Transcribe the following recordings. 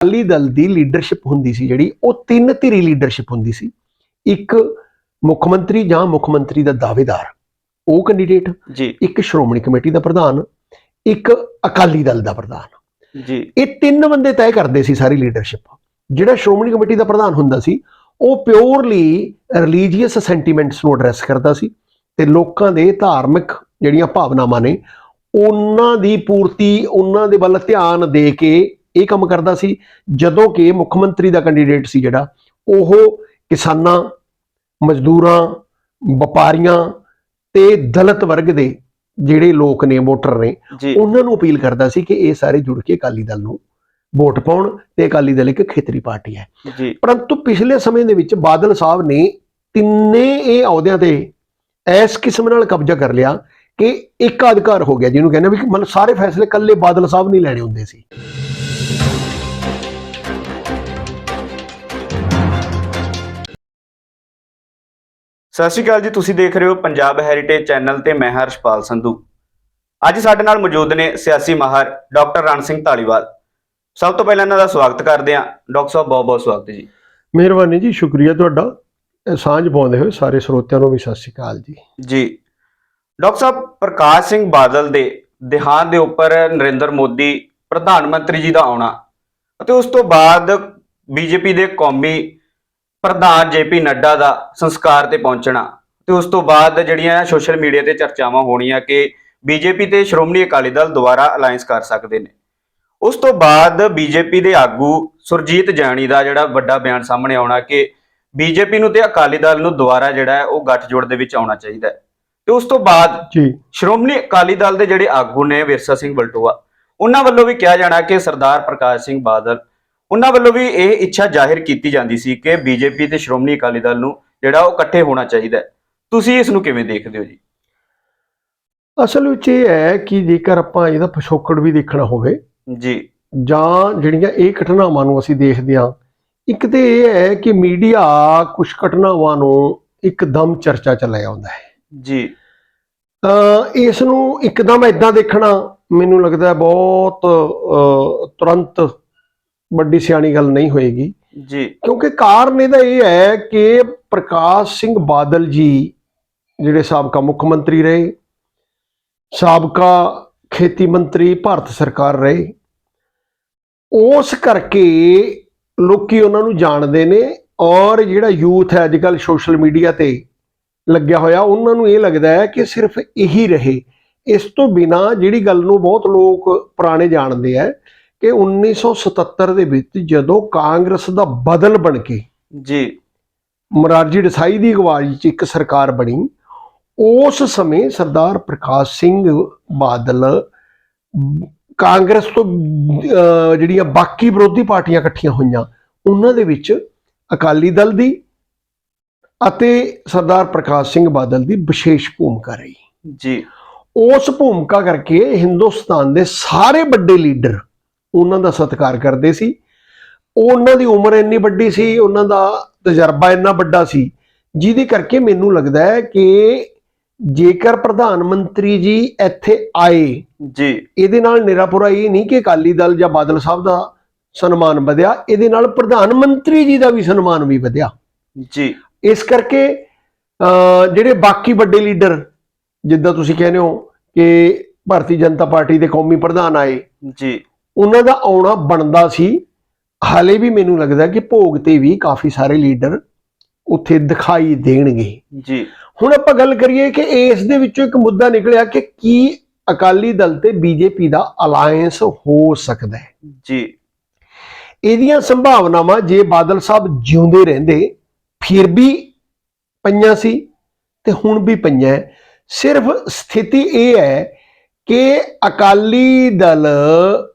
ਅਕਾਲੀ ਦਲ ਦੀ leadership ਹੁੰਦੀ ਸੀ ਜਿਹੜੀ, ਉਹ ਤਿੰਨ ਧਿਰੀ ਲੀਡਰਸ਼ਿਪ ਹੁੰਦੀ ਸੀ। ਇੱਕ ਮੁੱਖ ਮੰਤਰੀ ਜਾਂ ਮੁੱਖ ਮੰਤਰੀ ਦਾ ਦਾਅਵੇਦਾਰ, ਉਹ ਕੈਂਡੀਡੇਟ ਜੀ, ਇੱਕ ਸ਼੍ਰੋਮਣੀ ਕਮੇਟੀ ਦਾ ਪ੍ਰਧਾਨ, ਇੱਕ ਅਕਾਲੀ ਦਲ ਦਾ ਪ੍ਰਧਾਨ। ਜੀ, ਇਹ ਤਿੰਨ ਬੰਦੇ ਤੈਅ ਕਰਦੇ ਸੀ ਸਾਰੀ ਲੀਡਰਸ਼ਿਪ। ਜਿਹੜਾ ਸ਼੍ਰੋਮਣੀ ਕਮੇਟੀ ਦਾ ਪ੍ਰਧਾਨ ਹੁੰਦਾ ਸੀ ਉਹ ਪਿਓਰਲੀ ਰਿਲੀਜੀਅਸ ਸੈਂਟੀਮੈਂਟਸ ਨੂੰ ਐਡਰੈਸ ਕਰਦਾ ਸੀ ਤੇ ਲੋਕਾਂ ਦੇ ਧਾਰਮਿਕ ਜਿਹੜੀਆਂ ਭਾਵਨਾਵਾਂ ਨੇ ਉਹਨਾਂ ਦੀ ਪੂਰਤੀ, ਉਹਨਾਂ ਦੇ ਵੱਲ ਧਿਆਨ ਦੇ ਕੇ ਇਹ ਕੰਮ ਕਰਦਾ ਸੀ। ਜਦੋਂ ਕਿ ਮੁੱਖ ਮੰਤਰੀ ਦਾ ਕੈਂਡੀਡੇਟ ਸੀ ਜਿਹੜਾ, ਉਹ ਕਿਸਾਨਾਂ, ਮਜ਼ਦੂਰਾਂ, ਵਪਾਰੀਆਂ ਤੇ ਦਲਿਤ ਵਰਗ ਦੇ ਜਿਹੜੇ ਲੋਕ ਨੇ, ਵੋਟਰ ਨੇ, ਉਹਨਾਂ ਨੂੰ ਅਪੀਲ ਕਰਦਾ ਸੀ ਕਿ ਇਹ ਸਾਰੇ ਜੁੜ ਕੇ ਅਕਾਲੀ ਦਲ ਨੂੰ ਵੋਟ ਪਾਉਣ ਤੇ ਅਕਾਲੀ ਦਲ ਇੱਕ ਖੇਤਰੀ ਪਾਰਟੀ ਹੈ। ਪਰੰਤੂ ਪਿਛਲੇ ਸਮੇਂ ਦੇ ਵਿੱਚ ਬਾਦਲ ਸਾਹਿਬ ਨੇ ਤਿੰਨੇ ਇਹ ਅਹੁਦਿਆਂ ਤੇ ਇਸ ਕਿਸਮ ਨਾਲ ਕਬਜ਼ਾ ਕਰ ਲਿਆ ਕਿ ਇੱਕ ਅਧਿਕਾਰ ਹੋ ਗਿਆ, ਜਿਹਨੂੰ ਕਹਿੰਦੇ ਵੀ ਮਤਲਬ ਸਾਰੇ ਫੈਸਲੇ ਇਕੱਲੇ ਬਾਦਲ ਸਾਹਿਬ ਨਹੀਂ ਲੈਣੇ ਹੁੰਦੇ ਸੀ। ਸਤਿ ਸ਼੍ਰੀ ਅਕਾਲ ਜੀ, ਤੁਸੀਂ ਦੇਖ ਰਹੇ ਹੋ ਪੰਜਾਬ ਹੈਰੀਟੇਜ ਚੈਨਲ ਤੇ ਮੈਂ ਹਾਂ ਹਰਸ਼ਪਾਲ ਸੰਧੂ। ਅੱਜ ਸਾਡੇ ਨਾਲ ਮੌਜੂਦ ਨੇ ਸਿਆਸੀ ਮਾਹਰ ਡਾਕਟਰ ਰਣ ਸਿੰਘ ਧਾਲੀਵਾਲ। ਸਭ ਤੋਂ ਪਹਿਲਾਂ ਇਹਨਾਂ ਦਾ ਸਵਾਗਤ ਕਰਦੇ ਹਾਂ। ਡਾਕਟਰ ਸਾਹਿਬ, ਬਹੁਤ ਬਹੁਤ ਸਵਾਗਤ ਜੀ। ਮਿਹਰਬਾਨੀ ਜੀ, ਸ਼ੁਕਰੀਆ ਤੁਹਾਡਾ। ਸਾਂਝ ਪਾਉਂਦੇ ਹੋਏ ਸਾਰੇ ਸਰੋਤਿਆਂ ਨੂੰ ਵੀ ਸਤਿ ਸ਼੍ਰੀ ਅਕਾਲ ਜੀ। ਜੀ ਡਾਕਟਰ ਸਾਹਿਬ, ਪ੍ਰਕਾਸ਼ ਸਿੰਘ ਬਾਦਲ ਦੇ ਦੇਹਾਂਤ ਦੇ ਉੱਪਰ ਨਰਿੰਦਰ ਮੋਦੀ ਪ੍ਰਧਾਨ ਮੰਤਰੀ ਜੀ ਦਾ ਆਉਣਾ ਅਤੇ ਉਸ ਤੋਂ ਬਾਅਦ ਬੀਜੇਪੀ ਦੇ ਕੌਮੀ ਪ੍ਰਧਾਨ JP ਨੱਡਾ ਦਾ ਸੰਸਕਾਰ ਤੇ ਪਹੁੰਚਣਾ ਤੇ ਉਸ ਤੋਂ ਬਾਅਦ ਜਿਹੜੀਆਂ ਸੋਸ਼ਲ ਮੀਡੀਆ ਤੇ ਚਰਚਾਵਾਂ ਹੋਣੀਆਂ ਕਿ ਬੀਜੇਪੀ ਤੇ ਸ਼੍ਰੋਮਣੀ ਅਕਾਲੀ ਦਲ ਦੁਬਾਰਾ ਅਲਾਈਅੰਸ ਕਰ ਸਕਦੇ ਨੇ। ਉਸ ਤੋਂ ਬਾਅਦ ਬੀਜੇਪੀ ਦੇ ਆਗੂ ਸੁਰਜੀਤ ਜਾਨੀ ਦਾ ਜਿਹੜਾ ਵੱਡਾ ਬਿਆਨ ਸਾਹਮਣੇ ਆਉਣਾ ਕਿ ਬੀਜੇਪੀ ਨੂੰ ਤੇ ਅਕਾਲੀ ਦਲ ਨੂੰ ਦੁਬਾਰਾ ਜਿਹੜਾ ਹੈ ਉਹ ਗੱਠਜੋੜ ਦੇ ਵਿੱਚ ਆਉਣਾ ਚਾਹੀਦਾ ਹੈ। ਤੇ ਉਸ ਤੋਂ ਬਾਅਦ ਸ਼੍ਰੋਮਣੀ ਅਕਾਲੀ ਦਲ ਦੇ ਜਿਹੜੇ ਆਗੂ ਨੇ ਵਿਰਸਾ ਸਿੰਘ ਵਲਟੋਆ, ਉਹਨਾਂ ਵੱਲੋਂ ਵੀ ਕਿਹਾ ਜਾਣਾ ਕਿ ਸਰਦਾਰ ਪ੍ਰਕਾਸ਼ ਸਿੰਘ ਬਾਦਲ, ਉਹਨਾਂ ਵੱਲੋਂ ਵੀ ਇਹ ਇੱਛਾ ਜ਼ਾਹਿਰ ਕੀਤੀ ਜਾਂਦੀ ਸੀ ਕਿ ਬੀਜੇਪੀ ਤੇ ਸ਼੍ਰੋਮਣੀ ਅਕਾਲੀ ਦਲ ਨੂੰ ਜਿਹੜਾ ਉਹ ਇਕੱਠੇ ਹੋਣਾ ਚਾਹੀਦਾ ਹੈ। ਤੁਸੀਂ ਇਸ ਨੂੰ ਕਿਵੇਂ ਦੇਖਦੇ ਹੋ ਜੀ? ਅਸਲ ਵਿੱਚ ਇਹ ਹੈ ਕਿ ਜੇਕਰ ਆਪਾਂ ਇਹਦਾ ਪਿਛੋਕੜ ਵੀ ਦੇਖਣਾ ਹੋਵੇ ਜੀ, ਜਾਂ ਜਿਹੜੀਆਂ ਇਹ ਘਟਨਾਵਾਂ ਨੂੰ ਅਸੀਂ ਦੇਖਦੇ ਹਾਂ, ਇੱਕ ਤੇ ਇਹ ਹੈ ਕਿ ਮੀਡੀਆ ਕੁਝ ਘਟਨਾਵਾਂ ਨੂੰ ਇੱਕਦਮ ਚਰਚਾ ਚ ਲੈ ਆਉਂਦਾ ਹੈ ਜੀ। ਇਸ ਨੂੰ ਇੱਕਦਮ ਏਦਾਂ ਦੇਖਣਾ ਮੈਨੂੰ ਲੱਗਦਾ ਬਹੁਤ ਤੁਰੰਤ ਵੱਡੀ ਸਿਆਣੀ ਗੱਲ ਨਹੀਂ ਹੋਏਗੀ ਜੀ, ਕਿਉਂਕਿ ਕਾਰਨ ਇਹਦਾ ਇਹ ਹੈ ਕਿ ਪ੍ਰਕਾਸ਼ ਸਿੰਘ ਬਾਦਲ ਜੀ ਜਿਹੜੇ ਸਾਬਕਾ ਮੁੱਖ ਮੰਤਰੀ ਰਹੇ, ਸਾਬਕਾ ਖੇਤੀ ਮੰਤਰੀ ਭਾਰਤ ਸਰਕਾਰ ਰਹੇ, ਉਸ ਕਰਕੇ ਲੋਕੀ ਉਹਨਾਂ ਨੂੰ ਜਾਣਦੇ ਨੇ। ਔਰ ਜਿਹੜਾ ਯੂਥ ਹੈ ਅੱਜ ਕੱਲ੍ਹ ਸੋਸ਼ਲ ਮੀਡੀਆ ਤੇ ਲੱਗਿਆ ਹੋਇਆ, ਉਹਨਾਂ ਨੂੰ ਇਹ ਲੱਗਦਾ ਹੈ ਕਿ ਸਿਰਫ ਇਹੀ ਰਹੇ। ਇਸ ਤੋਂ ਬਿਨਾਂ ਜਿਹੜੀ ਗੱਲ ਨੂੰ ਬਹੁਤ ਲੋਕ ਪੁਰਾਣੇ ਜਾਣਦੇ ਆ ਕਿ 1977 ਦੇ ਵਿੱਚ ਜਦੋਂ ਕਾਂਗਰਸ ਦਾ ਬਦਲ ਬਣ ਕੇ ਜੀ ਮੁਰਾਰਜੀ ਦੇਸਾਈ ਦੀ ਅਗਵਾਈ 'ਚ ਇੱਕ ਸਰਕਾਰ ਬਣੀ, ਉਸ ਸਮੇਂ ਸਰਦਾਰ ਪ੍ਰਕਾਸ਼ ਸਿੰਘ ਬਾਦਲ ਕਾਂਗਰਸ ਤੋਂ ਜਿਹੜੀਆਂ ਬਾਕੀ ਵਿਰੋਧੀ ਪਾਰਟੀਆਂ ਇਕੱਠੀਆਂ ਹੋਈਆਂ, ਉਹਨਾਂ ਦੇ ਵਿੱਚ ਅਕਾਲੀ ਦਲ ਦੀ ਅਤੇ ਸਰਦਾਰ ਪ੍ਰਕਾਸ਼ ਸਿੰਘ ਬਾਦਲ ਦੀ ਵਿਸ਼ੇਸ਼ ਭੂਮਿਕਾ ਰਹੀ ਜੀ। ਉਸ ਭੂਮਿਕਾ ਕਰਕੇ ਹਿੰਦੁਸਤਾਨ ਦੇ ਸਾਰੇ ਵੱਡੇ ਲੀਡਰ ਉਹਨਾਂ ਦਾ ਸਤਿਕਾਰ ਕਰਦੇ ਸੀ। ਉਹਨਾਂ ਦੀ ਉਮਰ ਇੰਨੀ ਵੱਡੀ ਸੀ, ਉਹਨਾਂ ਦਾ ਤਜਰਬਾ ਇੰਨਾ ਵੱਡਾ ਸੀ, ਜਿਹਦੇ ਕਰਕੇ ਮੈਨੂੰ ਲੱਗਦਾ ਹੈ ਕਿ ਜੇਕਰ ਪ੍ਰਧਾਨ ਮੰਤਰੀ ਜੀ ਇੱਥੇ ਆਏ ਜੀ, ਇਹਦੇ ਨਾਲ ਨਿਰਾਪੁਰਾ ਇਹ ਨਹੀਂ ਕਿ ਅਕਾਲੀ ਦਲ ਜਾਂ ਬਾਦਲ ਸਾਹਿਬ ਦਾ ਸਨਮਾਨ ਵਧਿਆ, ਇਹਦੇ ਨਾਲ ਪ੍ਰਧਾਨ ਮੰਤਰੀ ਜੀ ਦਾ ਵੀ ਸਨਮਾਨ ਵੀ ਵਧਿਆ ਜੀ। ਇਸ ਕਰਕੇ ਜਿਹੜੇ ਬਾਕੀ ਵੱਡੇ ਲੀਡਰ, ਜਿੱਦਾਂ ਤੁਸੀਂ ਕਹਿੰਦੇ ਹੋ ਕਿ ਭਾਰਤੀ ਜਨਤਾ ਪਾਰਟੀ ਦੇ ਕੌਮੀ ਪ੍ਰਧਾਨ ਆਏ ਜੀ, ਉਹਨਾਂ ਦਾ ਆਉਣਾ ਬਣਦਾ ਸੀ। ਹਾਲੇ ਵੀ ਮੈਨੂੰ ਲੱਗਦਾ ਕਿ ਭੋਗ ਤੇ ਵੀ ਕਾਫੀ ਸਾਰੇ ਲੀਡਰ ਉੱਥੇ ਦਿਖਾਈ ਦੇਣਗੇ ਜੀ। ਹੁਣ ਆਪਾਂ ਗੱਲ ਕਰੀਏ ਕਿ ਇਸ ਦੇ ਵਿੱਚੋਂ ਇੱਕ ਮੁੱਦਾ ਨਿਕਲਿਆ ਕਿ ਕੀ ਅਕਾਲੀ ਦਲ ਤੇ ਬੀਜੇਪੀ ਦਾ ਅਲਾਇੰਸ ਹੋ ਸਕਦਾ ਹੈ ਜੀ। ਇਹਦੀਆਂ ਸੰਭਾਵਨਾਵਾਂ ਜੇ ਬਾਦਲ ਸਾਹਿਬ ਜਿਉਂਦੇ ਰਹਿੰਦੇ ਫਿਰ ਵੀ ਪਈਆਂ ਸੀ ਤੇ ਹੁਣ ਵੀ ਪਈਆਂ। ਸਿਰਫ ਸਥਿਤੀ ਇਹ ਹੈ ਕਿ ਅਕਾਲੀ ਦਲ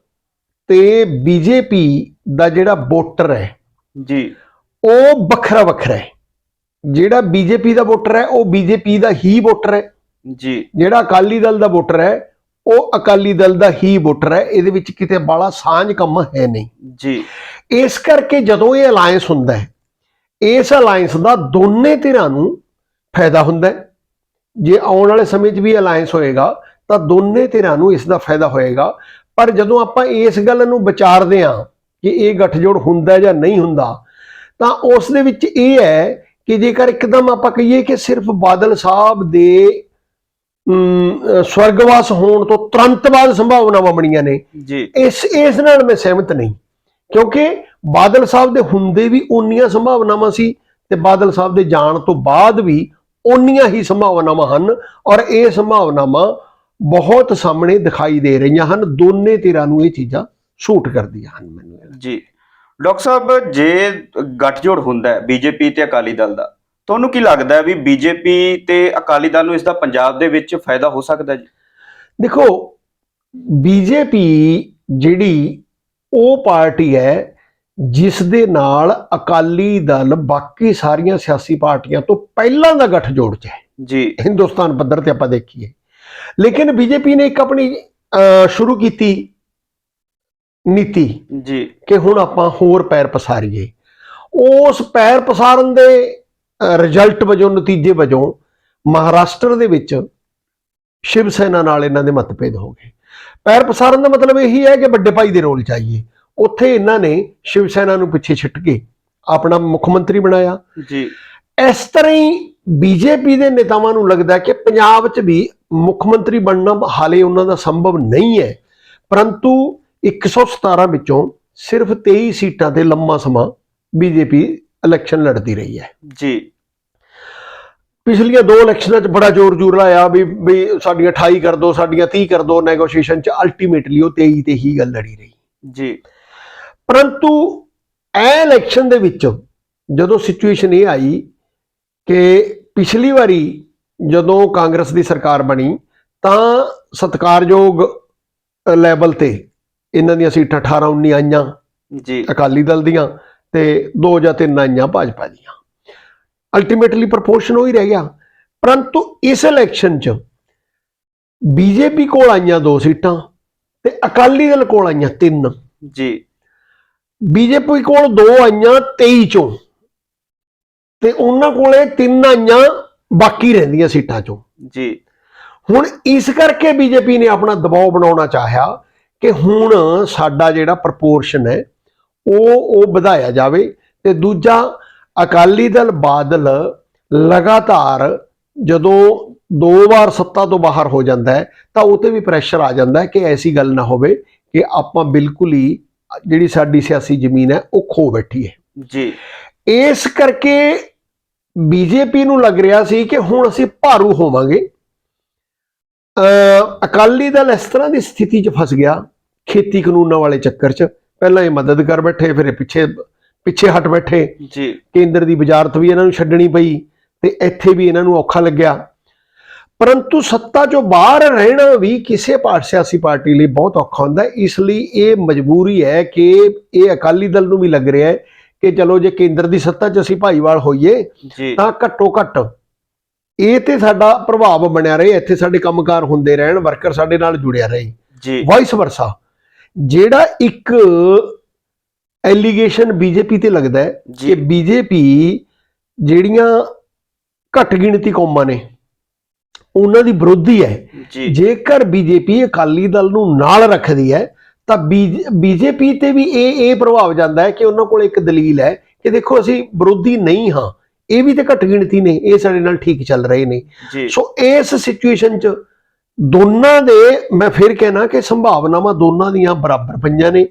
ਤੇ ਬੀਜੇਪੀ ਦਾ ਜਿਹੜਾ ਵੋਟਰ ਹੈ ਜੀ, ਉਹ ਵੱਖਰਾ ਵੱਖਰਾ ਹੈ। ਜਿਹੜਾ ਬੀਜੇਪੀ ਦਾ ਵੋਟਰ ਹੈ ਉਹ ਬੀਜੇਪੀ ਦਾ ਹੀ ਵੋਟਰ ਹੈ ਜੀ, ਜਿਹੜਾ ਅਕਾਲੀ ਦਲ ਦਾ ਵੋਟਰ ਹੈ ਉਹ ਅਕਾਲੀ ਦਲ ਦਾ ਹੀ ਵੋਟਰ ਹੈ। ਇਹਦੇ ਵਿੱਚ ਕਿਤੇ ਬਾਲਾ ਸਾਂਝ ਕੰਮ ਹੈ ਨਹੀਂ ਜੀ। ਇਸ ਕਰਕੇ ਜਦੋਂ ਇਹ ਅਲਾਇੰਸ ਹੁੰਦਾ ਹੈ, ਇਸ ਅਲਾਇੰਸ ਦਾ ਦੋਨੇ ਧਿਰਾਂ ਨੂੰ ਫਾਇਦਾ ਹੁੰਦਾ ਹੈ। ਜੇ ਆਉਣ ਵਾਲੇ ਸਮੇਂ 'ਚ ਵੀ ਅਲਾਇੰਸ ਹੋਏਗਾ ਤਾਂ ਦੋਨੇ ਧਿਰਾਂ ਨੂੰ ਇਸ ਦਾ ਫਾਇਦਾ ਹੋਏਗਾ। ਪਰ ਜਦੋਂ ਆਪਾਂ ਇਸ ਗੱਲ ਨੂੰ ਵਿਚਾਰਦੇ ਹਾਂ ਕਿ ਇਹ ਗੱਠਜੋੜ ਹੁੰਦਾ ਜਾਂ ਨਹੀਂ ਹੁੰਦਾ, ਤਾਂ ਉਸ ਦੇ ਵਿੱਚ ਇਹ ਹੈ ਕਿ ਜੇਕਰ ਇੱਕਦਮ ਆਪਾਂ ਕਹੀਏ ਕਿ ਸਿਰਫ ਬਾਦਲ ਸਾਹਿਬ ਦੇ ਸਵਰਗਵਾਸ ਹੋਣ ਤੋਂ ਤੁਰੰਤ ਬਾਅਦ ਸੰਭਾਵਨਾਵਾਂ ਬਣੀਆਂ ਨੇ, ਜੀ ਇਸ ਨਾਲ ਮੈਂ ਸਹਿਮਤ ਨਹੀਂ, ਕਿਉਂਕਿ ਬਾਦਲ ਸਾਹਿਬ ਦੇ ਹੁੰਦੇ ਵੀ ਉਨੀਆਂ ਸੰਭਾਵਨਾਵਾਂ ਸੀ ਤੇ ਬਾਦਲ ਸਾਹਿਬ ਦੇ ਜਾਣ ਤੋਂ ਬਾਅਦ ਵੀ ਉਨੀਆਂ ਹੀ ਸੰਭਾਵਨਾਵਾਂ ਹਨ, ਔਰ ਇਹ ਸੰਭਾਵਨਾਵਾਂ ਬਹੁਤ ਸਾਹਮਣੇ ਦਿਖਾਈ ਦੇ ਰਹੀਆਂ ਹਨ। ਦੋਨੇ ਧਿਰਾਂ ਨੂੰ ਇਹ ਚੀਜ਼ਾਂ ਸੂਟ ਕਰਦੀਆਂ ਹਨ। ਮੈਨੂੰ ਜੀ ਡਾਕਟਰ ਸਾਹਿਬ, ਜੇ ਗੱਠਜੋੜ ਹੁੰਦਾ ਹੈ ਬੀਜੇਪੀ ਤੇ ਅਕਾਲੀ ਦਲ ਦਾ, ਤੁਹਾਨੂੰ ਕੀ ਲੱਗਦਾ ਹੈ ਵੀ ਬੀਜੇਪੀ ਤੇ ਅਕਾਲੀ ਦਲ ਨੂੰ ਇਸ ਦਾ ਪੰਜਾਬ ਦੇ ਵਿੱਚ ਫਾਇਦਾ ਹੋ ਸਕਦਾ ਜੀ? ਦੇਖੋ, ਬੀਜੇਪੀ ਜਿਹੜੀ ਉਹ ਪਾਰਟੀ ਹੈ ਜਿਸ ਦੇ ਨਾਲ ਅਕਾਲੀ ਦਲ ਬਾਕੀ ਸਾਰੀਆਂ ਸਿਆਸੀ ਪਾਰਟੀਆਂ ਤੋਂ ਪਹਿਲਾਂ ਦਾ ਗੱਠਜੋੜ 'ਚ ਹੈ ਜੀ, ਹਿੰਦੁਸਤਾਨ ਪੱਧਰ ਤੇ ਆਪਾਂ ਦੇਖੀਏ। ਲੇਕਿਨ ਬੀਜੇਪੀ ਨੇ ਇੱਕ ਆਪਣੀ ਸ਼ੁਰੂ ਕੀਤੀ ਨੀਤੀ ਜੀ ਕਿ ਹੁਣ ਆਪਾਂ ਹੋਰ ਪੈਰ ਪਸਾਰੀਏ। ਉਸ ਪੈਰ ਪਸਾਰਨ ਦੇ ਰਿਜ਼ਲਟ ਵਜੋਂ, ਨਤੀਜੇ ਵਜੋਂ ਮਹਾਰਾਸ਼ਟਰ ਦੇ ਵਿੱਚ ਸ਼ਿਵ ਸੈਨਾ ਨਾਲ ਇਹਨਾਂ ਦੇ ਮਤਭੇਦ ਹੋ ਗਏ। ਪੈਰ ਪਸਾਰਨ ਦਾ ਮਤਲਬ ਇਹੀ ਹੈ ਕਿ ਵੱਡੇ ਭਾਈ ਦੇ ਰੋਲ ਚਾਹੀਏ। ਉੱਥੇ ਇਹਨਾਂ ਨੇ ਸ਼ਿਵ ਸੈਨਾ ਨੂੰ ਪਿੱਛੇ ਛੱਡ ਕੇ ਆਪਣਾ ਮੁੱਖ ਮੰਤਰੀ ਬਣਾਇਆ ਜੀ। ਇਸ ਤਰ੍ਹਾਂ ਹੀ ਬੀਜੇਪੀ ਦੇ ਨੇਤਾਵਾਂ ਨੂੰ ਲੱਗਦਾ ਕਿ ਪੰਜਾਬ 'ਚ ਵੀ ਮੁੱਖ ਮੰਤਰੀ ਬਣਨਾ ਹਾਲੇ ਉਹਨਾਂ ਦਾ ਸੰਭਵ ਨਹੀਂ ਹੈ, ਪਰੰਤੂ 117 ਵਿੱਚੋਂ ਸਿਰਫ 23 ਸੀਟਾਂ ਤੇ ਲੰਮਾ ਸਮਾਂ ਬੀਜੇਪੀ ਇਲੈਕਸ਼ਨ ਲੜਦੀ ਰਹੀ ਹੈ ਜੀ। ਪਿਛਲੀਆਂ 2 ਇਲੈਕਸ਼ਨਾਂ 'ਚ ਬੜਾ ਜ਼ੋਰ ਲਾਇਆ ਵੀ ਸਾਡੀਆਂ 28 ਕਰ ਦਿਓ, ਸਾਡੀਆਂ 30 ਕਰ ਦਿਓ ਨੈਗੋਸ਼ੀਏਸ਼ਨ 'ਚ। ਅਲਟੀਮੇਟਲੀ ਉਹ 23 ਤੇ ਹੀ ਗੱਲ ਲੜੀ ਰਹੀ ਜੀ। ਪਰੰਤੂ ਇਹ ਇਲੈਕਸ਼ਨ ਦੇ ਵਿੱਚ ਜਦੋਂ ਸਿਚੁਏਸ਼ਨ ਇਹ ਆਈ ਕਿ ਪਿਛਲੀ ਵਾਰੀ ਜਦੋਂ ਕਾਂਗਰਸ ਦੀ ਸਰਕਾਰ ਬਣੀ ਤਾਂ ਸਤਿਕਾਰਯੋਗ ਲੈਵਲ ਤੇ ਇਹਨਾਂ ਦੀਆਂ ਸੀਟਾਂ 18-19 ਆਈਆਂ ਜੀ ਅਕਾਲੀ ਦਲ ਦੀਆਂ ਤੇ 2 ਜਾਂ 3 ਆਈਆਂ ਭਾਜਪਾ ਦੀਆਂ। ਅਲਟੀਮੇਟਲੀ ਪ੍ਰਪੋਰਸ਼ਨ ਉਹ ਹੀ ਰਹਿ ਗਿਆ। ਪਰੰਤੂ ਇਸ ਇਲੈਕਸ਼ਨ 'ਚ ਬੀਜੇਪੀ ਕੋਲ ਆਈਆਂ 2 ਸੀਟਾਂ ਤੇ ਅਕਾਲੀ ਦਲ ਕੋਲ ਆਈਆਂ 3 ਜੀ। ਬੀਜੇਪੀ ਕੋਲ 2 ਆਈਆਂ 23 ਚੋਂ ਤੇ ਉਹਨਾਂ ਕੋਲੇ 3 ਆਈਆਂ ਬਾਕੀ ਰਹਿੰਦੀਆਂ ਸੀਟਾਂ ਚੋਂ ਜੀ। ਹੁਣ ਇਸ ਕਰਕੇ ਬੀਜੇਪੀ ਨੇ ਆਪਣਾ ਦਬਾਅ ਬਣਾਉਣਾ ਚਾਹਿਆ ਕਿ ਹੁਣ ਸਾਡਾ ਜਿਹੜਾ ਪ੍ਰਪੋਰਸ਼ਨ ਹੈ ਉਹ ਵਧਾਇਆ ਜਾਵੇ। ਤੇ ਦੂਜਾ, ਅਕਾਲੀ ਦਲ ਬਾਦਲ ਲਗਾਤਾਰ ਜਦੋਂ 2 ਵਾਰ ਸੱਤਾ ਤੋਂ ਬਾਹਰ ਹੋ ਜਾਂਦਾ ਹੈ ਤਾਂ ਉਹ ਤੇ ਵੀ ਪ੍ਰੈਸ਼ਰ ਆ ਜਾਂਦਾ ਹੈ ਕਿ ਐਸੀ ਗੱਲ ਨਾ ਹੋਵੇ ਕਿ ਆਪਾਂ ਬਿਲਕੁਲ ਹੀ ਜਿਹੜੀ ਸਾਡੀ ਸਿਆਸੀ ਜ਼ਮੀਨ ਹੈ ਉਹ ਖੋ ਬੈਠੀ ਹੈ ਜੀ। ਇਸ ਕਰਕੇ ਬੀਜੇਪੀ ਨੂੰ ਲੱਗ ਰਿਹਾ ਸੀ ਕਿ ਹੁਣ ਅਸੀਂ ਭਾਰੂ ਹੋਵਾਂਗੇ। ਅਕਾਲੀ ਦਲ ਇਸ ਤਰ੍ਹਾਂ ਦੀ ਸਥਿਤੀ 'ਚ ਫਸ ਗਿਆ ਖੇਤੀ ਕਾਨੂੰਨਾਂ ਵਾਲੇ ਚੱਕਰ 'ਚ। ਪਹਿਲਾਂ ਇਹ ਮਦਦ ਕਰ ਬੈਠੇ, ਫਿਰ ਇਹ ਪਿੱਛੇ ਹਟ ਬੈਠੇ ਜੀ। ਕੇਂਦਰ ਦੀ ਵਜ਼ਾਰਤ ਵੀ ਇਹਨਾਂ ਨੂੰ ਛੱਡਣੀ ਪਈ ਤੇ ਇੱਥੇ ਵੀ ਇਹਨਾਂ ਨੂੰ ਔਖਾ ਲੱਗਿਆ। ਪਰੰਤੂ ਸੱਤਾ 'ਚੋਂ ਬਾਹਰ ਰਹਿਣਾ ਵੀ ਕਿਸੇ ਸਿਆਸੀ ਪਾਰਟੀ ਲਈ ਬਹੁਤ ਔਖਾ ਹੁੰਦਾ। ਇਸ ਲਈ ਇਹ ਮਜਬੂਰੀ ਹੈ ਕਿ ਇਹ ਅਕਾਲੀ ਦਲ ਨੂੰ ਵੀ ਲੱਗ ਰਿਹਾ ਹੈ ਕਿ ਚਲੋ ਜੇ ਕੇਂਦਰ ਦੀ ਸੱਤਾ 'ਚ ਅਸੀਂ ਭਾਈਵਾਲ ਹੋਈਏ ਤਾਂ ਘੱਟੋ ਘੱਟ ਇਹ ਤੇ ਸਾਡਾ ਪ੍ਰਭਾਵ ਬਣਿਆ ਰਹੇ, ਇੱਥੇ ਸਾਡੇ ਕੰਮਕਾਰ ਹੁੰਦੇ ਰਹਿਣ, ਵਰਕਰ ਸਾਡੇ ਨਾਲ ਜੁੜਿਆ ਰਹੇ ਜੀ। ਵਾਈਸ ਵਰਸਾ ਜਿਹੜਾ ਇੱਕ ਐਲੀਗੇਸ਼ਨ ਬੀਜੇਪੀ ਤੇ ਲੱਗਦਾ ਹੈ ਕਿ ਬੀਜੇਪੀ ਜਿਹੜੀਆਂ ਘੱਟ ਗਿਣਤੀ ਕੌਮਾਂ ਨੇ ਉਹਨਾਂ ਦੀ ਵਿਰੋਧੀ ਹੈ। ਜੇਕਰ ਬੀਜੇਪੀ ਅਕਾਲੀ ਦਲ ਨੂੰ ਨਾਲ ਰੱਖਦੀ ਹੈ ਤਾਂ ਬੀਜੇਪੀ ਤੇ ਵੀ ਇਹ ਪ੍ਰਭਾਵ ਜਾਂਦਾ ਹੈ ਕਿ ਉਹਨਾਂ ਕੋਲ ਇੱਕ ਦਲੀਲ ਹੈ ਕਿ ਦੇਖੋ ਅਸੀਂ ਵਿਰੋਧੀ ਨਹੀਂ ਹਾਂ, ਇਹ ਵੀ ਤੇ ਘੱਟ ਗਿਣਤੀ ਨੇ, ਇਹ ਸਾਡੇ ਨਾਲ ਠੀਕ ਚੱਲ ਰਹੇ ਨੇ। ਸੋ ਇਸ ਸਿਚੁਏਸ਼ਨ 'ਚ ਦੋਨਾਂ ਦੇ, ਮੈਂ ਫਿਰ ਕਹਿਣਾ ਕਿ ਸੰਭਾਵਨਾਵਾਂ ਦੋਨਾਂ ਦੀਆਂ ਬਰਾਬਰ ਪਈਆਂ ਨੇ।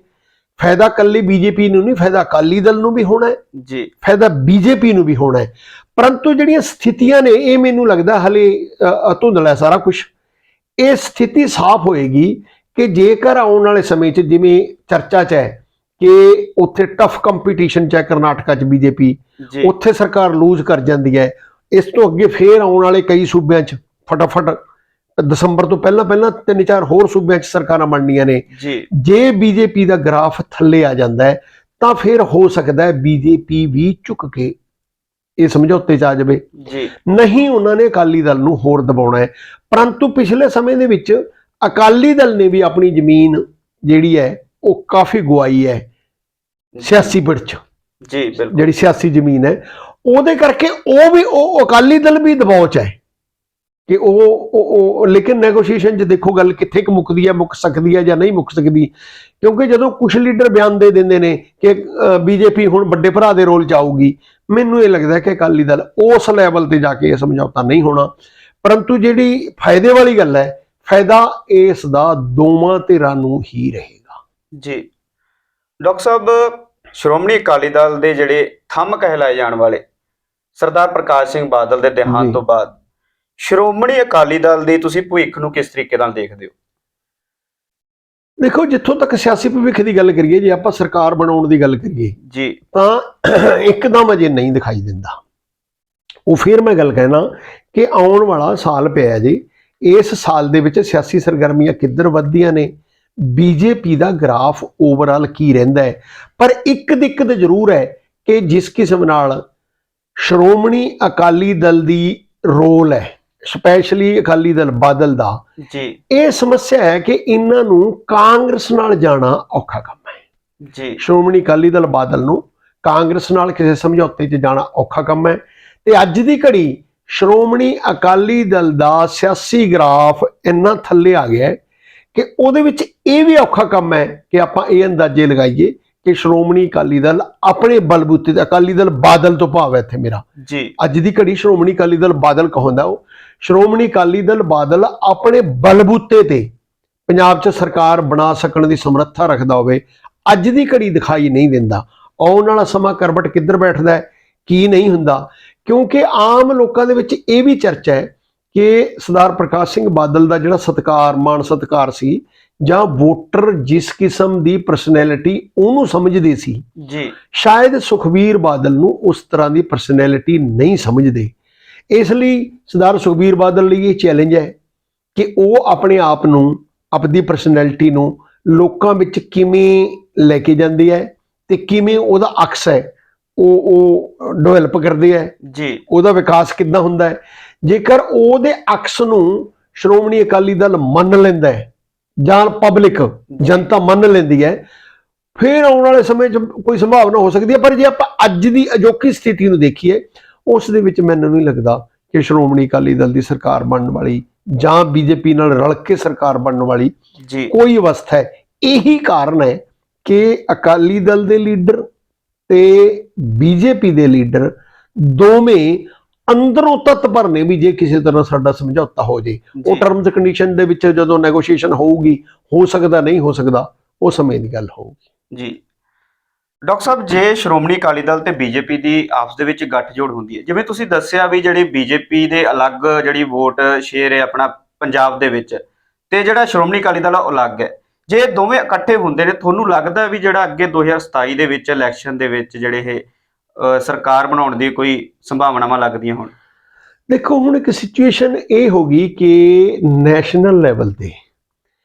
ਫਾਇਦਾ ਕੱਲੀ ਬੀਜੇਪੀ ਨੂੰ ਨਹੀਂ, ਫਾਇਦਾ ਅਕਾਲੀ ਦਲ ਨੂੰ ਵੀ ਹੋਣਾ ਹੈ ਜੀ, ਫਾਇਦਾ ਬੀਜੇਪੀ ਨੂੰ ਵੀ ਹੋਣਾ ਹੈ। ਪਰੰਤੂ ਜਿਹੜੀਆਂ ਸਥਿਤੀਆਂ ਨੇ ਇਹ ਮੈਨੂੰ ਲੱਗਦਾ ਹਲੇ ਧੁੰਦਲਾ ਸਾਰਾ ਕੁਝ। ਇਹ ਸਥਿਤੀ ਸਾਫ਼ ਹੋਏਗੀ ਕਿ ਜੇਕਰ ਆਉਣ ਵਾਲੇ ਸਮੇਂ 'ਚ ਜਿਵੇਂ ਚਰਚਾ 'ਚ ਹੈ ਕਿ ਉੱਥੇ ਟਫ ਕੰਪੀਟੀਸ਼ਨ 'ਚ ਹੈ ਕਰਨਾਟਕਾ 'ਚ ਬੀਜੇਪੀ, ਉੱਥੇ ਸਰਕਾਰ ਲੂਜ਼ ਕਰ ਜਾਂਦੀ ਹੈ। ਇਸ ਤੋਂ ਅੱਗੇ ਫੇਰ ਆਉਣ ਵਾਲੇ ਕਈ ਸੂਬਿਆਂ 'ਚ ਫਟਾਫਟ ਦਸੰਬਰ ਤੋਂ ਪਹਿਲਾਂ 3-4 ਹੋਰ ਸੂਬਿਆਂ 'ਚ ਸਰਕਾਰਾਂ ਬਣਨੀਆਂ ਨੇ। ਜੇ ਬੀਜੇਪੀ ਦਾ ਗ੍ਰਾਫ ਥੱਲੇ ਆ ਜਾਂਦਾ ਹੈ ਤਾਂ ਫਿਰ ਹੋ ਸਕਦਾ ਹੈ ਬੀਜੇਪੀ ਵੀ ਝੁਕ ਕੇ ਇਹ ਸਮਝੌਤੇ 'ਚ ਆ ਜਾਵੇ। ਨਹੀਂ, ਉਹਨਾਂ ਨੇ ਅਕਾਲੀ ਦਲ ਨੂੰ ਹੋਰ ਦਬਾਉਣਾ ਹੈ। ਪਰੰਤੂ ਪਿਛਲੇ ਸਮੇਂ ਦੇ ਵਿੱਚ ਅਕਾਲੀ ਦਲ ਨੇ ਵੀ ਆਪਣੀ ਜ਼ਮੀਨ ਜਿਹੜੀ ਹੈ ਉਹ ਕਾਫੀ ਗਵਾਈ ਹੈ ਸਿਆਸੀ ਪਿੜ 'ਚ। ਜਿਹੜੀ ਸਿਆਸੀ ਜ਼ਮੀਨ ਹੈ ਉਹਦੇ ਕਰਕੇ ਉਹ ਅਕਾਲੀ ਦਲ ਵੀ ਦਬਾਅ 'ਚ ਹੈ ਕਿ ਉਹ ਲੇਕਿਨ ਨੈਗੋਸ਼ੀਏਸ਼ਨ 'ਚ ਦੇਖੋ ਗੱਲ ਕਿੱਥੇ ਕੁ ਮੁੱਕਦੀ ਹੈ, ਮੁੱਕ ਸਕਦੀ ਹੈ ਜਾਂ ਨਹੀਂ ਮੁੱਕ ਸਕਦੀ। ਕਿਉਂਕਿ ਜਦੋਂ ਕੁਝ ਲੀਡਰ ਬਿਆਨ ਦੇ ਦਿੰਦੇ ਨੇ ਕਿ ਬੀਜੇਪੀ ਹੁਣ ਵੱਡੇ ਭਰਾ ਦੇ ਰੋਲ 'ਚ ਆਊਗੀ, ਮੈਨੂੰ ਇਹ ਲੱਗਦਾ ਕਿ ਅਕਾਲੀ ਦਲ ਉਸ ਲੈਵਲ ਤੇ ਜਾ ਕੇ ਇਹ ਸਮਝੌਤਾ ਨਹੀਂ ਹੋਣਾ। ਪਰੰਤੂ ਜਿਹੜੀ ਫਾਇਦੇ ਵਾਲੀ ਗੱਲ ਹੈ, ਫਾਇਦਾ ਇਸ ਦਾ ਦੋਵਾਂ ਧਿਰਾਂ ਨੂੰ ਹੀ ਰਹੇਗਾ। ਜੀ ਡਾਕਟਰ ਸਾਹਿਬ, ਸ਼੍ਰੋਮਣੀ ਅਕਾਲੀ ਦਲ ਦੇ ਜਿਹੜੇ ਥੰਮ ਕਹਿਲਾਏ ਜਾਣ ਵਾਲੇ ਸਰਦਾਰ ਪ੍ਰਕਾਸ਼ ਸਿੰਘ ਬਾਦਲ ਦੇ ਦੇਹਾਂਤ ਤੋਂ ਬਾਅਦ ਸ਼੍ਰੋਮਣੀ ਅਕਾਲੀ ਦਲ ਦੀ ਤੁਸੀਂ ਭਵਿੱਖ ਨੂੰ ਕਿਸ ਤਰੀਕੇ ਨਾਲ ਦੇਖਦੇ ਹੋ? ਦੇਖੋ, ਜਿੱਥੋਂ ਤੱਕ ਸਿਆਸੀ ਭਵਿੱਖ ਦੀ ਗੱਲ ਕਰੀਏ, ਜੇ ਆਪਾਂ ਸਰਕਾਰ ਬਣਾਉਣ ਦੀ ਗੱਲ ਕਰੀਏ ਜੀ, ਤਾਂ ਇੱਕਦਮ ਅਜੇ ਨਹੀਂ ਦਿਖਾਈ ਦਿੰਦਾ। ਉਹ ਫਿਰ ਮੈਂ ਗੱਲ ਕਹਿਣਾ ਕਿ ਆਉਣ ਵਾਲਾ ਸਾਲ ਪਿਆ ਜੀ, ਇਸ ਸਾਲ ਦੇ ਵਿੱਚ ਸਿਆਸੀ ਸਰਗਰਮੀਆਂ ਕਿੱਧਰ ਵੱਧਦੀਆਂ ਨੇ, ਬੀਜੇਪੀ ਦਾ ਗ੍ਰਾਫ ਓਵਰਆਲ ਕੀ ਰਹਿੰਦਾ ਹੈ। ਪਰ ਇੱਕ ਦਿੱਕਤ ਜ਼ਰੂਰ ਹੈ ਕਿ ਜਿਸ ਕਿਸਮ ਨਾਲ ਸ਼੍ਰੋਮਣੀ ਅਕਾਲੀ ਦਲ ਦੀ ਰੋਲ ਹੈ, ਸਪੈਸ਼ਲੀ ਅਕਾਲੀ ਦਲ ਬਾਦਲ ਦਾ, ਜੀ ਇਹ ਸਮੱਸਿਆ ਹੈ ਕਿ ਇਹਨਾਂ ਨੂੰ ਕਾਂਗਰਸ ਨਾਲ ਜਾਣਾ ਔਖਾ ਕੰਮ ਹੈ। ਜੀ, ਸ਼੍ਰੋਮਣੀ ਅਕਾਲੀ ਦਲ ਬਾਦਲ ਨੂੰ ਕਾਂਗਰਸ ਨਾਲ ਕਿਸੇ ਸਮਝੌਤੇ 'ਚ ਜਾਣਾ ਔਖਾ ਕੰਮ ਹੈ। ਤੇ ਅੱਜ ਦੀ ਘੜੀ ਸ਼੍ਰੋਮਣੀ ਅਕਾਲੀ ਦਲ ਦਾ ਸਿਆਸੀ ਗ੍ਰਾਫ ਇੰਨਾ ਥੱਲੇ ਆ ਗਿਆ ਹੈ ਕਿ ਉਹਦੇ ਵਿੱਚ ਇਹ ਵੀ ਔਖਾ ਕੰਮ ਹੈ ਕਿ ਆਪਾਂ ਇਹ ਅੰਦਾਜ਼ੇ ਲਗਾਈਏ ਕਿ ਸ਼੍ਰੋਮਣੀ ਅਕਾਲੀ ਦਲ ਆਪਣੇ ਬਲਬੂਤੇ ਤੇ, ਅਕਾਲੀ ਦਲ ਬਾਦਲ ਤੋਂ ਭਾਵ ਹੈ ਇੱਥੇ ਮੇਰਾ, ਜੀ ਅੱਜ ਦੀ ਘੜੀ ਸ਼੍ਰੋਮਣੀ ਅਕਾਲੀ ਦਲ ਬਾਦਲ ਕਹਾਉਂਦਾ, ਉਹ ਸ਼੍ਰੋਮਣੀ ਅਕਾਲੀ ਦਲ ਬਾਦਲ ਆਪਣੇ ਬਲਬੂਤੇ ਤੇ ਪੰਜਾਬ 'ਚ ਸਰਕਾਰ ਬਣਾ ਸਕਣ ਦੀ ਸਮਰੱਥਾ ਰੱਖਦਾ ਹੋਵੇ, ਅੱਜ ਦੀ ਘੜੀ ਦਿਖਾਈ ਨਹੀਂ ਦਿੰਦਾ। ਆਉਣ ਵਾਲਾ ਸਮਾਂ ਕਰਵਟ ਕਿੱਧਰ ਬੈਠਦਾ ਹੈ, ਕੀ ਨਹੀਂ ਹੁੰਦਾ। ਕਿਉਂਕਿ ਆਮ ਲੋਕਾਂ ਦੇ ਵਿੱਚ ਇਹ ਵੀ ਚਰਚਾ ਹੈ ਕਿ ਸਰਦਾਰ ਪ੍ਰਕਾਸ਼ ਸਿੰਘ ਬਾਦਲ ਦਾ ਜਿਹੜਾ ਸਤਿਕਾਰ, ਮਾਣ ਸਤਿਕਾਰ ਸੀ, ਜਾਂ ਵੋਟਰ ਜਿਸ ਕਿਸਮ ਦੀ ਪਰਸਨੈਲਿਟੀ ਉਹਨੂੰ ਸਮਝਦੇ ਸੀ, ਜੀ ਸ਼ਾਇਦ ਸੁਖਬੀਰ ਬਾਦਲ ਨੂੰ ਉਸ ਤਰ੍ਹਾਂ ਦੀ ਪਰਸਨੈਲਿਟੀ ਨਹੀਂ ਸਮਝਦੇ। ਇਸ ਲਈ ਸਰਦਾਰ ਸੁਖਬੀਰ ਬਾਦਲ ਲਈ ਇਹ ਚੈਲੰਜ ਹੈ ਕਿ ਉਹ ਆਪਣੇ ਆਪ ਨੂੰ, ਆਪਣੀ ਪਰਸਨੈਲਿਟੀ ਨੂੰ ਲੋਕਾਂ ਵਿੱਚ ਕਿਵੇਂ ਲੈ ਕੇ ਜਾਂਦੇ ਹੈ ਤੇ ਕਿਵੇਂ ਉਹਦਾ ਅਕਸ ਹੈ ਉਹ ਡਿਵੈਲਪ ਕਰਦੇ ਹੈ, ਜੀ ਉਹਦਾ ਵਿਕਾਸ ਕਿੱਦਾਂ ਹੁੰਦਾ ਹੈ। ਜੇਕਰ ਉਹਦੇ ਅਕਸ ਨੂੰ ਸ਼੍ਰੋਮਣੀ ਅਕਾਲੀ ਦਲ ਮੰਨ ਲੈਂਦਾ ਹੈ ਜਾਂ ਪਬਲਿਕ ਜਨਤਾ ਮੰਨ ਲੈਂਦੀ ਹੈ, ਫਿਰ ਆਉਣ ਵਾਲੇ ਸਮੇਂ 'ਚ ਕੋਈ ਸੰਭਾਵਨਾ ਹੋ ਸਕਦੀ ਹੈ। ਪਰ ਜੇ ਆਪਾਂ ਅੱਜ ਦੀ ਅਜੋਕੀ ਸਥਿਤੀ ਨੂੰ ਦੇਖੀਏ, ਉਸ ਦੇ ਵਿੱਚ ਮੈਨੂੰ ਨਹੀਂ ਲੱਗਦਾ ਕਿ ਸ਼੍ਰੋਮਣੀ ਅਕਾਲੀ ਦਲ ਦੀ ਸਰਕਾਰ ਬਣਨ ਵਾਲੀ ਜਾਂ ਬੀਜੇਪੀ ਨਾਲ ਰਲ ਕੇ ਸਰਕਾਰ ਬਣਨ ਵਾਲੀ ਜੀ ਕੋਈ ਅਵਸਥਾ ਹੈ। ਇਹੀ ਕਾਰਨ ਹੈ ਕਿ ਅਕਾਲੀ ਦਲ ਦੇ ਲੀਡਰ ਤੇ ਬੀਜੇਪੀ ਦੇ ਲੀਡਰ ਦੋਵੇਂ ਅੰਦਰੋਂ ਤਤਪਰ ਨੇ ਵੀ ਜੇ ਕਿਸੇ ਤਰ੍ਹਾਂ ਸਾਡਾ ਸਮਝੌਤਾ ਹੋ ਜੇ। ਉਹ ਟਰਮਸ ਕੰਡੀਸ਼ਨ ਦੇ ਵਿੱਚ ਜਦੋਂ ਨੈਗੋਸ਼ੀਏਸ਼ਨ ਹੋਊਗੀ, ਹੋ ਸਕਦਾ ਨਹੀਂ ਹੋ ਸਕਦਾ, ਉਹ ਸਮੇਂ ਦੀ ਗੱਲ ਹੋਊਗੀ। ਜੀ ਡਾਕਟਰ ਸਾਹਿਬ, ਜੇ ਸ਼੍ਰੋਮਣੀ ਅਕਾਲੀ ਦਲ ਤੇ ਬੀਜੇਪੀ ਦੀ ਆਪਸ ਦੇ ਵਿੱਚ ਗੱਠਜੋੜ ਹੁੰਦੀ ਹੈ, ਜਿਵੇਂ ਤੁਸੀਂ ਦੱਸਿਆ ਵੀ ਜਿਹੜੀ ਬੀਜੇਪੀ ਦੇ ਅਲੱਗ ਜਿਹੜੀ ਵੋਟ ਸ਼ੇਅਰ ਹੈ ਆਪਣਾ ਪੰਜਾਬ ਦੇ ਵਿੱਚ, ਤੇ ਜਿਹੜਾ ਸ਼੍ਰੋਮਣੀ ਅਕਾਲੀ ਦਲ ਉਹ ਅਲੱਗ ਹੈ, ਜੇ ਇਹ ਦੋਵੇਂ ਇਕੱਠੇ ਹੁੰਦੇ ਨੇ, ਤੁਹਾਨੂੰ ਲੱਗਦਾ ਵੀ ਜਿਹੜਾ ਅੱਗੇ 2027 ਦੇ ਵਿੱਚ ਇਲੈਕਸ਼ਨ ਦੇ ਵਿੱਚ ਜਿਹੜੇ ਇਹ ਸਰਕਾਰ ਬਣਾਉਣ ਦੀ ਕੋਈ ਸੰਭਾਵਨਾਵਾਂ ਲੱਗਦੀਆਂ ਹੁਣ? ਦੇਖੋ, ਹੁਣ ਇੱਕ ਸਿਚੁਏਸ਼ਨ ਇਹ ਹੋ ਗਈ ਕਿ ਨੈਸ਼ਨਲ ਲੈਵਲ ਤੇ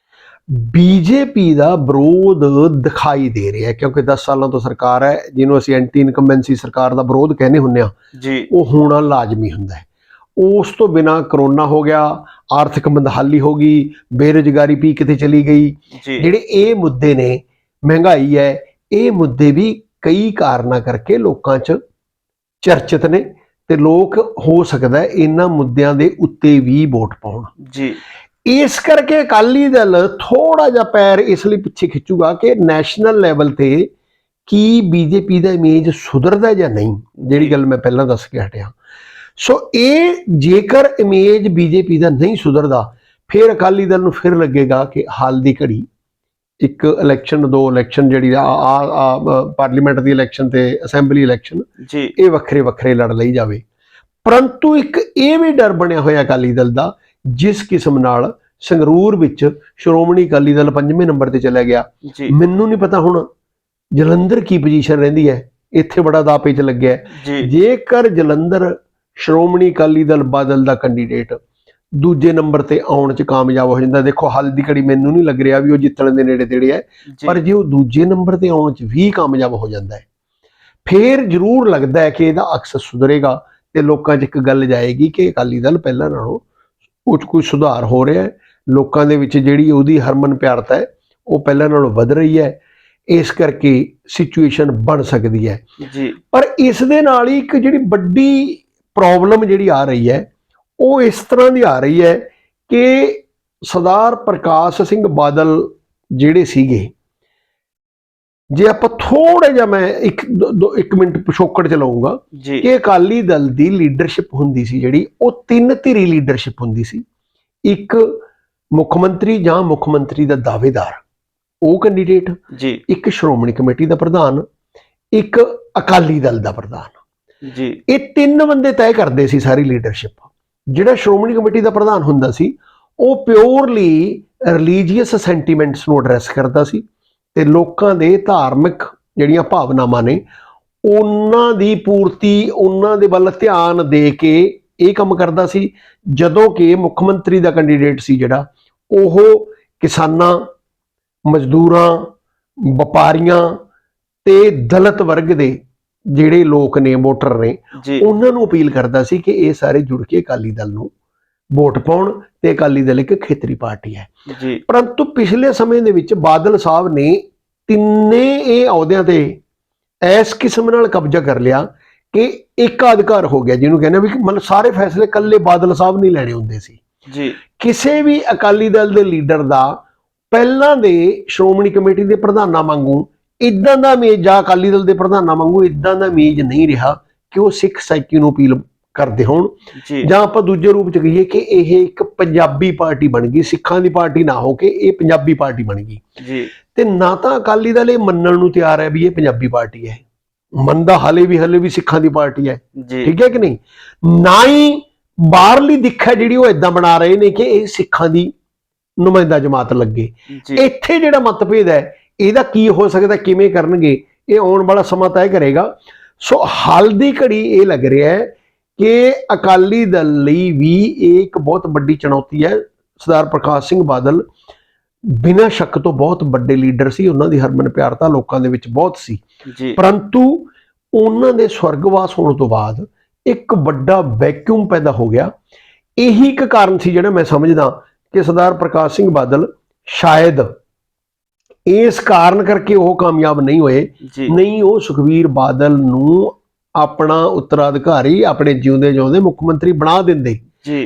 ਬੀਜੇਪੀ ਦਾ ਵਿਰੋਧ ਦਿਖਾਈ ਦੇ ਰਿਹਾ, ਕਿਉਂਕਿ 10 ਸਾਲਾਂ ਤੋਂ ਸਰਕਾਰ ਹੈ, ਜਿਹਨੂੰ ਅਸੀਂ ਐਂਟੀ ਇਨਕੰਬੈਂਸੀ ਸਰਕਾਰ ਦਾ ਵਿਰੋਧ ਕਹਿੰਦੇ ਹੁੰਦੇ ਆ, ਜੀ ਉਹ ਹੋਣਾ ਲਾਜ਼ਮੀ ਹੁੰਦਾ ਹੈ। ਉਸ ਤੋਂ ਬਿਨਾਂ ਕਰੋਨਾ ਹੋ ਗਿਆ, ਆਰਥਿਕ ਮੰਦਹਾਲੀ ਹੋ ਗਈ, ਬੇਰੁਜ਼ਗਾਰੀ ਪੀਕ ਤੇ ਚਲੀ ਗਈ। ਜਿਹੜੇ ਇਹ ਮੁੱਦੇ ਨੇ, ਮਹਿੰਗਾਈ ਹੈ, ਇਹ ਮੁੱਦੇ ਵੀ ਕਈ ਕਾਰਨਾਂ ਕਰਕੇ ਲੋਕਾਂ 'ਚ ਚਰਚਿਤ ਨੇ ਤੇ ਲੋਕ ਹੋ ਸਕਦਾ ਇਹਨਾਂ ਮੁੱਦਿਆਂ ਦੇ ਉੱਤੇ ਵੀ ਵੋਟ ਪਾਉਣ। ਜੀ ਇਸ ਕਰਕੇ ਅਕਾਲੀ ਦਲ ਥੋੜਾ ਜਿਹਾ ਪੈਰ ਇਸ ਲਈ ਪਿੱਛੇ ਖਿੱਚੂਗਾ ਕਿ ਨੈਸ਼ਨਲ ਲੈਵਲ ਤੇ ਕੀ ਬੀਜੇਪੀ ਦਾ ਇਮੇਜ ਸੁਧਰਦਾ ਜਾਂ ਨਹੀਂ, ਜਿਹੜੀ ਗੱਲ ਮੈਂ ਪਹਿਲਾਂ ਦੱਸ ਕੇ ਹਟਿਆ। ਸੋ ਇਹ ਜੇਕਰ ਇਮੇਜ ਬੀਜੇਪੀ ਦਾ ਨਹੀਂ ਸੁਧਰਦਾ, ਫਿਰ ਅਕਾਲੀ ਦਲ ਨੂੰ ਫਿਰ ਲੱਗੇਗਾ ਕਿ ਹਾਲ ਦੀ ਘੜੀ ਇੱਕ ਇਲੈਕਸ਼ਨ, ਦੋ ਇਲੈਕਸ਼ਨ, ਜਿਹੜੀ ਪਾਰਲੀਮੈਂਟ ਦੀ ਇਲੈਕਸ਼ਨ ਤੇ ਅਸੈਂਬਲੀ ਇਲੈਕਸ਼ਨ, ਜੀ ਇਹ ਵੱਖਰੇ ਵੱਖਰੇ ਲੜ ਲਈ ਜਾਵੇ। ਪਰੰਤੂ ਇੱਕ ਇਹ ਵੀ ਡਰ ਬਣਿਆ ਹੋਇਆ ਅਕਾਲੀ ਦਲ ਦਾ, ਜਿਸ ਕਿਸਮ ਨਾਲ ਸੰਗਰੂਰ ਵਿੱਚ ਸ਼੍ਰੋਮਣੀ ਅਕਾਲੀ ਦਲ 5ਵੇਂ ਨੰਬਰ ਤੇ ਚਲਾ ਗਿਆ। ਮੈਨੂੰ ਨਹੀਂ ਪਤਾ ਹੁਣ ਜਲੰਧਰ ਕੀ ਪੋਜੀਸ਼ਨ ਰਹਿੰਦੀ ਹੈ, ਇੱਥੇ ਬੜਾ ਦਾਅ ਪੇਚ ਲੱਗਿਆ। ਜੇਕਰ ਜਲੰਧਰ ਸ਼੍ਰੋਮਣੀ ਅਕਾਲੀ ਦਲ ਬਾਦਲ ਦਾ ਕੈਂਡੀਡੇਟ ਦੂਜੇ ਨੰਬਰ ਤੇ ਆਉਣ 'ਚ ਕਾਮਯਾਬ ਹੋ ਜਾਂਦਾ, ਦੇਖੋ ਹਾਲ ਦੀ ਘੜੀ ਮੈਨੂੰ ਨਹੀਂ ਲੱਗ ਰਿਹਾ ਵੀ ਉਹ ਜਿੱਤਣ ਦੇ ਨੇੜੇ ਤੇੜੇ ਹੈ, ਪਰ ਜੇ ਉਹ ਦੂਜੇ ਨੰਬਰ ਤੇ ਆਉਣ 'ਚ ਵੀ ਕਾਮਯਾਬ ਹੋ ਜਾਂਦਾ ਹੈ, ਫੇਰ ਜ਼ਰੂਰ ਲੱਗਦਾ ਹੈ ਕਿ ਇਹਦਾ ਅਕਸ ਸੁਧਰੇਗਾ ਤੇ ਲੋਕਾਂ 'ਚ ਇੱਕ ਗੱਲ ਜਾਏਗੀ ਕਿ ਅਕਾਲੀ ਦਲ ਪਹਿਲਾਂ ਨਾਲੋਂ ਉਹ 'ਚ ਕੋਈ ਸੁਧਾਰ ਹੋ ਰਿਹਾ ਹੈ, ਲੋਕਾਂ ਦੇ ਵਿੱਚ ਜਿਹੜੀ ਉਹਦੀ ਹਰਮਨ ਪਿਆਰਤਾ ਹੈ ਉਹ ਪਹਿਲਾਂ ਨਾਲੋਂ ਵੱਧ ਰਹੀ ਹੈ। ਇਸ ਕਰਕੇ ਸਿਚੁਏਸ਼ਨ ਬਣ ਸਕਦੀ ਹੈ। ਪਰ ਇਸ ਦੇ ਨਾਲ ਹੀ ਇੱਕ ਜਿਹੜੀ ਵੱਡੀ ਪ੍ਰੋਬਲਮ ਜਿਹੜੀ ਆ ਰਹੀ ਹੈ, ਉਹ ਇਸ ਤਰ੍ਹਾਂ ਦੀ ਆ ਰਹੀ ਹੈ ਕਿ ਸਰਦਾਰ ਪ੍ਰਕਾਸ਼ ਸਿੰਘ ਬਾਦਲ ਜਿਹੜੇ ਸੀਗੇ, ਜੇ ਆਪਾਂ ਥੋੜਾ ਜਿਹਾ ਮੈਂ ਇੱਕ ਮਿੰਟ ਪਿਛੋਕੜ ਚਲਾਉਂਗਾ ਜੀ ਕਿ ਅਕਾਲੀ ਦਲ ਦੀ ਲੀਡਰਸ਼ਿਪ ਹੁੰਦੀ ਸੀ ਜਿਹੜੀ, ਉਹ ਤਿੰਨ ਧਿਰੀ ਲੀਡਰਸ਼ਿਪ ਹੁੰਦੀ ਸੀ। ਇੱਕ ਮੁੱਖ ਮੰਤਰੀ ਜਾਂ ਮੁੱਖ ਮੰਤਰੀ ਦਾ ਦਾਅਵੇਦਾਰ, ਉਹ ਕੈਂਡੀਡੇਟ, ਜੀ ਇੱਕ ਸ਼੍ਰੋਮਣੀ ਕਮੇਟੀ ਦਾ ਪ੍ਰਧਾਨ, ਇੱਕ ਅਕਾਲੀ ਦਲ ਦਾ ਪ੍ਰਧਾਨ। ਜੀ ਇਹ ਤਿੰਨ ਬੰਦੇ ਤੈਅ ਕਰਦੇ ਸੀ ਸਾਰੀ ਲੀਡਰਸ਼ਿਪ। ਜਿਹੜਾ ਸ਼੍ਰੋਮਣੀ ਕਮੇਟੀ ਦਾ ਪ੍ਰਧਾਨ ਹੁੰਦਾ ਸੀ ਉਹ ਪਿਓਰਲੀ ਰਿਲੀਜੀਅਸ ਸੈਂਟੀਮੈਂਟਸ ਨੂੰ ਐਡਰੈਸ ਕਰਦਾ ਸੀ ਤੇ ਲੋਕਾਂ ਦੇ ਧਾਰਮਿਕ ਜਿਹੜੀਆਂ ਭਾਵਨਾਵਾਂ ਨੇ ਉਹਨਾਂ ਦੀ ਪੂਰਤੀ, ਉਹਨਾਂ ਦੇ ਵੱਲ ਧਿਆਨ ਦੇ ਕੇ ਇਹ ਕੰਮ ਕਰਦਾ ਸੀ। ਜਦੋਂ ਕਿ ਮੁੱਖ ਮੰਤਰੀ ਦਾ ਕੈਂਡੀਡੇਟ ਸੀ ਜਿਹੜਾ, ਉਹ ਕਿਸਾਨਾਂ, ਮਜ਼ਦੂਰਾਂ, ਵਪਾਰੀਆਂ ਤੇ ਦਲਿਤ ਵਰਗ ਦੇ ਜਿਹੜੇ ਲੋਕ ਨੇ, ਵੋਟਰ ਨੇ, ਉਹਨਾਂ ਨੂੰ ਅਪੀਲ ਕਰਦਾ ਸੀ ਕਿ ਇਹ ਸਾਰੇ ਜੁੜ ਕੇ ਅਕਾਲੀ ਦਲ ਨੂੰ ਵੋਟ ਪਾਉਣ ਤੇ ਅਕਾਲੀ ਦਲ ਇੱਕ ਖੇਤਰੀ ਪਾਰਟੀ ਹੈ। ਪਰੰਤੂ ਪਿਛਲੇ ਸਮੇਂ ਦੇ ਵਿੱਚ ਬਾਦਲ ਸਾਹਿਬ ਨੇ ਤਿੰਨੇ ਇਹ ਅਹੁਦਿਆਂ ਤੇ ਇਸ ਕਿਸਮ ਨਾਲ ਕਬਜ਼ਾ ਕਰ ਲਿਆ ਕਿ ਏਕਾਧਿਕਾਰ ਹੋ ਗਿਆ, ਜਿਹਨੂੰ ਕਹਿੰਦੇ ਵੀ ਮਤਲਬ ਸਾਰੇ ਫੈਸਲੇ ਇਕੱਲੇ ਬਾਦਲ ਸਾਹਿਬ ਨਹੀਂ ਲੈਣੇ ਹੁੰਦੇ ਸੀ। ਕਿਸੇ ਵੀ ਅਕਾਲੀ ਦਲ ਦੇ ਲੀਡਰ ਦਾ ਪਹਿਲਾਂ ਦੇ ਸ਼੍ਰੋਮਣੀ ਕਮੇਟੀ ਦੇ ਪ੍ਰਧਾਨਾਂ ਵਾਂਗੂ ਇਦਾਂ ਦਾ ਇਮੇਜ, ਜਾਂ ਅਕਾਲੀ ਦਲ ਦੇ ਪ੍ਰਧਾਨਾਂ ਵਾਂਗੂ ਇਦਾਂ ਦਾ ਇਮੇਜ ਨਹੀਂ ਰਿਹਾ ਕਿ ਉਹ ਸਿੱਖ ਸਾਈਕੀ ਨੂੰ ਅਪੀਲ ਕਰਦੇ ਹੋਣ, ਜਾਂ ਆਪਾਂ ਦੂਜੇ ਰੂਪ ਚ ਕਹੀਏ ਕਿ ਇਹ ਇੱਕ ਪੰਜਾਬੀ ਪਾਰਟੀ ਬਣ ਗਈ, ਸਿੱਖਾਂ ਦੀ ਪਾਰਟੀ ਨਾ ਹੋ ਕੇ ਇਹ ਪੰਜਾਬੀ ਪਾਰਟੀ ਬਣ ਗਈ। ਤੇ ਨਾ ਤਾਂ ਅਕਾਲੀ ਦਲ ਇਹ ਮੰਨਣ ਨੂੰ ਤਿਆਰ ਹੈ ਵੀ ਇਹ ਪੰਜਾਬੀ ਪਾਰਟੀ ਹੈ, ਮੰਨਦਾ ਹਲੇ ਵੀ ਸਿੱਖਾਂ ਦੀ ਪਾਰਟੀ ਹੈ, ਠੀਕ ਹੈ ਕਿ ਨਹੀਂ। ਨਾ ਹੀ ਬਾਹਰਲੀ ਦਿੱਖ ਹੈ ਜਿਹੜੀ ਉਹ ਇਦਾਂ ਬਣਾ ਰਹੇ ਨੇ ਕਿ ਇਹ ਸਿੱਖਾਂ ਦੀ ਨੁਮਾਇੰਦਾ ਜਮਾਤ ਲੱਗੇ। ਇੱਥੇ ਜਿਹੜਾ ਮਤਭੇਦ ਹੈ ਇਹਦਾ ਕੀ ਹੋ ਸਕਦਾ, ਕਿਵੇਂ ਕਰਨਗੇ, ਇਹ ਆਉਣ ਵਾਲਾ ਸਮਾਂ ਤੈਅ ਕਰੇਗਾ। ਸੋ ਹਾਲ ਦੀ ਘੜੀ ਇਹ ਲੱਗ ਰਿਹਾ ਹੈ ਕਿ ਅਕਾਲੀ ਦਲ ਲਈ ਵੀ ਇਹ ਇੱਕ ਬਹੁਤ ਵੱਡੀ ਚੁਣੌਤੀ ਹੈ। ਸਰਦਾਰ ਪ੍ਰਕਾਸ਼ ਸਿੰਘ ਬਾਦਲ ਬਿਨਾਂ ਸ਼ੱਕ ਤੋਂ ਬਹੁਤ ਵੱਡੇ ਲੀਡਰ ਸੀ, ਉਹਨਾਂ ਦੀ ਹਰਮਨ ਪਿਆਰਤਾ ਲੋਕਾਂ ਦੇ ਵਿੱਚ ਬਹੁਤ ਸੀ, ਪਰੰਤੂ ਉਹਨਾਂ ਦੇ ਸਵਰਗਵਾਸ ਹੋਣ ਤੋਂ ਬਾਅਦ ਇੱਕ ਵੱਡਾ ਵੈਕਿਊਮ ਪੈਦਾ ਹੋ ਗਿਆ। ਇਹੀ ਇੱਕ ਕਾਰਨ ਸੀ ਜਿਹੜਾ ਮੈਂ ਸਮਝਦਾ ਕਿ ਸਰਦਾਰ ਪ੍ਰਕਾਸ਼ ਸਿੰਘ ਬਾਦਲ ਸ਼ਾਇਦ ਇਸ ਕਾਰਨ ਕਰਕੇ ਉਹ ਕਾਮਯਾਬ ਨਹੀਂ ਹੋਏ, ਨਹੀਂ ਉਹ ਸੁਖਬੀਰ ਬਾਦਲ ਨੂੰ ਆਪਣਾ ਉੱਤਰਾਧਿਕਾਰੀ, ਆਪਣੇ ਜਿਉਂਦੇ ਜਿਉਂਦੇ ਮੁੱਖ ਮੰਤਰੀ ਬਣਾ ਦਿੰਦੇ।